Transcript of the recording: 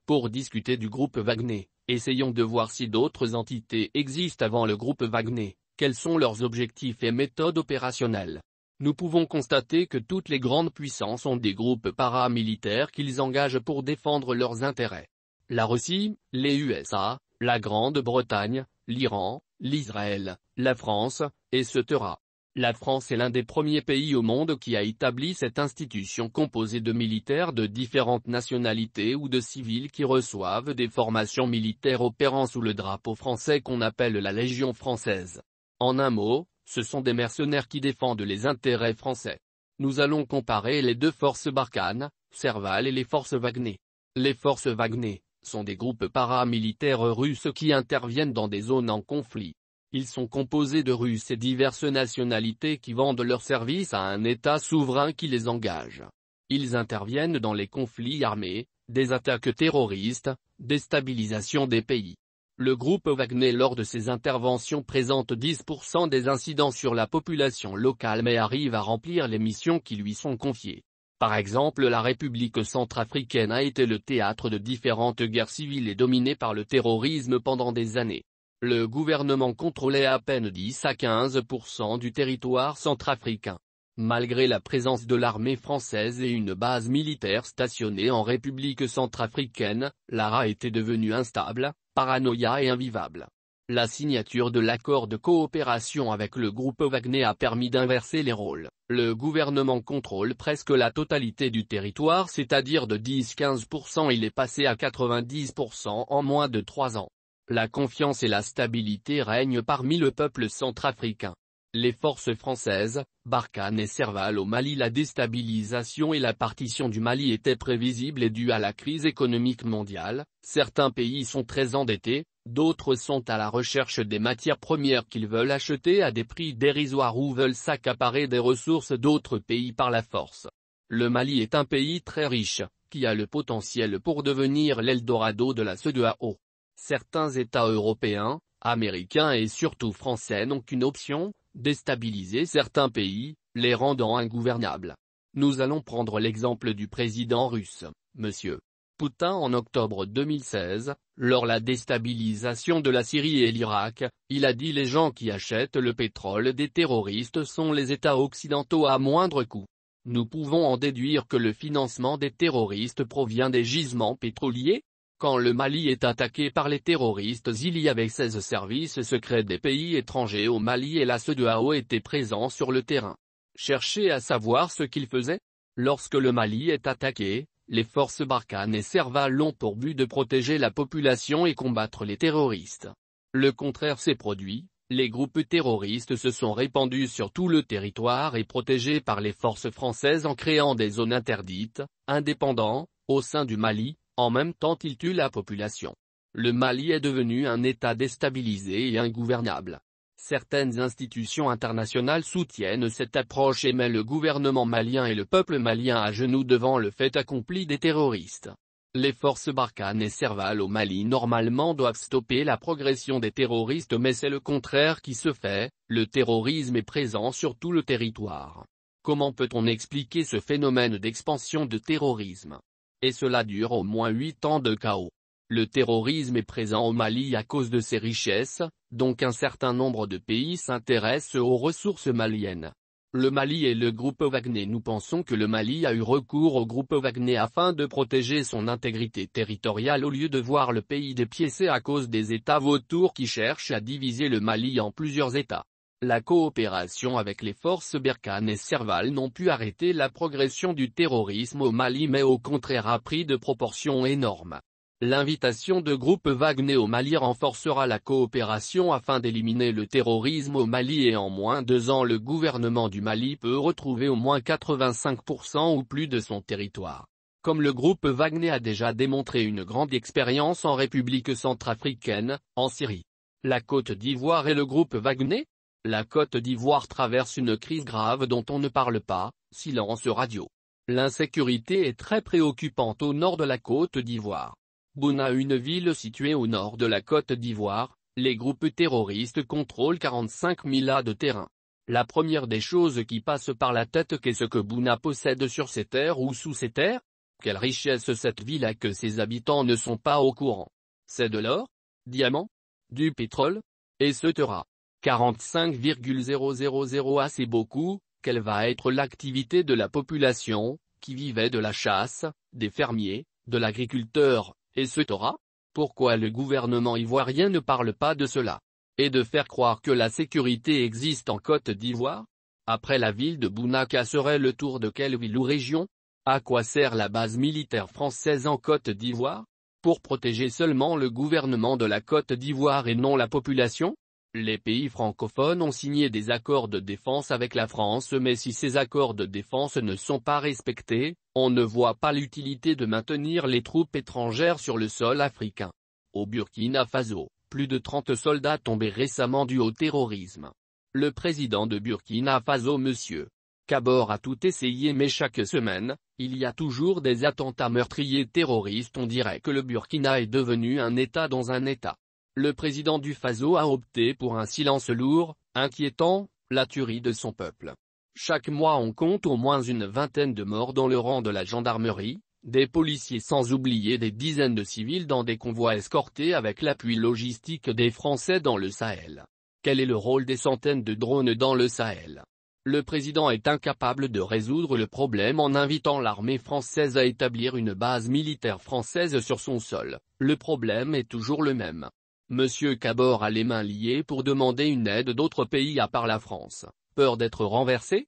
Pour discuter du groupe Wagner, essayons de voir si d'autres entités existent avant le groupe Wagner, quels sont leurs objectifs et méthodes opérationnelles. Nous pouvons constater que toutes les grandes puissances ont des groupes paramilitaires qu'ils engagent pour défendre leurs intérêts. La Russie, les USA, la Grande-Bretagne, l'Iran, l'Israël, la France, etc. La France est l'un des premiers pays au monde qui a établi cette institution composée de militaires de différentes nationalités ou de civils qui reçoivent des formations militaires opérant sous le drapeau français qu'on appelle la Légion française. En un mot, ce sont des mercenaires qui défendent les intérêts français. Nous allons comparer les deux forces Barkhane, Serval et les forces Wagner. Les forces Wagner sont des groupes paramilitaires russes qui interviennent dans des zones en conflit. Ils sont composés de Russes et diverses nationalités qui vendent leurs services à un État souverain qui les engage. Ils interviennent dans les conflits armés, des attaques terroristes, déstabilisation des pays. Le groupe Wagner lors de ses interventions présente 10% des incidents sur la population locale mais arrive à remplir les missions qui lui sont confiées. Par exemple, la République centrafricaine a été le théâtre de différentes guerres civiles et dominée par le terrorisme pendant des années. Le gouvernement contrôlait à peine 10 à 15% du territoire centrafricain. Malgré la présence de l'armée française et une base militaire stationnée en République centrafricaine, l'ARA était devenue instable, paranoïa et invivable. La signature de l'accord de coopération avec le groupe Wagner a permis d'inverser les rôles. Le gouvernement contrôle presque la totalité du territoire, c'est-à-dire de 10-15%, il est passé à 90% en moins de 3 ans. La confiance et la stabilité règnent parmi le peuple centrafricain. Les forces françaises, Barkhane et Serval au Mali. La déstabilisation et la partition du Mali étaient prévisibles et dues à la crise économique mondiale. Certains pays sont très endettés, d'autres sont à la recherche des matières premières qu'ils veulent acheter à des prix dérisoires ou veulent s'accaparer des ressources d'autres pays par la force. Le Mali est un pays très riche, qui a le potentiel pour devenir l'Eldorado de la CEDEAO. Certains États européens, américains et surtout français n'ont qu'une option: déstabiliser certains pays, les rendant ingouvernables. Nous allons prendre l'exemple du président russe, M. Poutine en octobre 2016, lors la déstabilisation de la Syrie et l'Irak, il a dit: les gens qui achètent le pétrole des terroristes sont les États occidentaux à moindre coût. Nous pouvons en déduire que le financement des terroristes provient des gisements pétroliers. Quand le Mali est attaqué par les terroristes, il y avait 16 services secrets des pays étrangers au Mali et la CEDEAO était présent sur le terrain. Cherchez à savoir ce qu'ils faisaient. Lorsque le Mali est attaqué, les forces Barkhane et Serval ont pour but de protéger la population et combattre les terroristes. Le contraire s'est produit, les groupes terroristes se sont répandus sur tout le territoire et protégés par les forces françaises en créant des zones interdites, indépendants, au sein du Mali. En même temps ils tuent la population. Le Mali est devenu un État déstabilisé et ingouvernable. Certaines institutions internationales soutiennent cette approche et mettent le gouvernement malien et le peuple malien à genoux devant le fait accompli des terroristes. Les forces Barkhane et Serval au Mali normalement doivent stopper la progression des terroristes mais c'est le contraire qui se fait, le terrorisme est présent sur tout le territoire. Comment peut-on expliquer ce phénomène d'expansion de terrorisme ? Et cela dure au moins 8 ans de chaos. Le terrorisme est présent au Mali à cause de ses richesses, donc un certain nombre de pays s'intéressent aux ressources maliennes. Le Mali et le groupe Wagner. Nous pensons que le Mali a eu recours au groupe Wagner afin de protéger son intégrité territoriale au lieu de voir le pays dépiécé à cause des États vautours qui cherchent à diviser le Mali en plusieurs États. La coopération avec les forces Barkhane et Serval n'ont pu arrêter la progression du terrorisme au Mali mais au contraire a pris de proportions énormes. L'invitation de groupe Wagner au Mali renforcera la coopération afin d'éliminer le terrorisme au Mali et en moins de 2 ans le gouvernement du Mali peut retrouver au moins 85% ou plus de son territoire. Comme le groupe Wagner a déjà démontré une grande expérience en République centrafricaine, en Syrie, la Côte d'Ivoire et le groupe Wagner. La Côte d'Ivoire traverse une crise grave dont on ne parle pas, silence radio. L'insécurité est très préoccupante au nord de la Côte d'Ivoire. Bouna, une ville située au nord de la Côte d'Ivoire, les groupes terroristes contrôlent 45 000 ha de terrain. La première des choses qui passe par la tête qu'est ce que Bouna possède sur ses terres ou sous ses terres? Quelle richesse cette ville a que ses habitants ne sont pas au courant. C'est de l'or? Diamants? Du pétrole? Etc. 45,000 c'est beaucoup. Quelle va être l'activité de la population, qui vivait de la chasse, des fermiers, de l'agriculteur, etc. Pourquoi le gouvernement ivoirien ne parle pas de cela? Et de faire croire que la sécurité existe en Côte d'Ivoire? Après la ville de Bounaka serait le tour de quelle ville ou région? À quoi sert la base militaire française en Côte d'Ivoire? Pour protéger seulement le gouvernement de la Côte d'Ivoire et non la population? Les pays francophones ont signé des accords de défense avec la France, mais si ces accords de défense ne sont pas respectés, on ne voit pas l'utilité de maintenir les troupes étrangères sur le sol africain. Au Burkina Faso, plus de 30 soldats tombés récemment dus au terrorisme. Le président de Burkina Faso M. Kabore a tout essayé, mais chaque semaine, il y a toujours des attentats meurtriers terroristes. On dirait que le Burkina est devenu un État dans un État. Le président du Faso a opté pour un silence lourd, inquiétant, la tuerie de son peuple. Chaque mois on compte au moins une vingtaine de morts dans le rang de la gendarmerie, des policiers sans oublier des dizaines de civils dans des convois escortés avec l'appui logistique des Français dans le Sahel. Quel est le rôle des centaines de drones dans le Sahel? Le président est incapable de résoudre le problème en invitant l'armée française à établir une base militaire française sur son sol. Le problème est toujours le même. Monsieur Kabore a les mains liées pour demander une aide d'autres pays à part la France. Peur d'être renversé?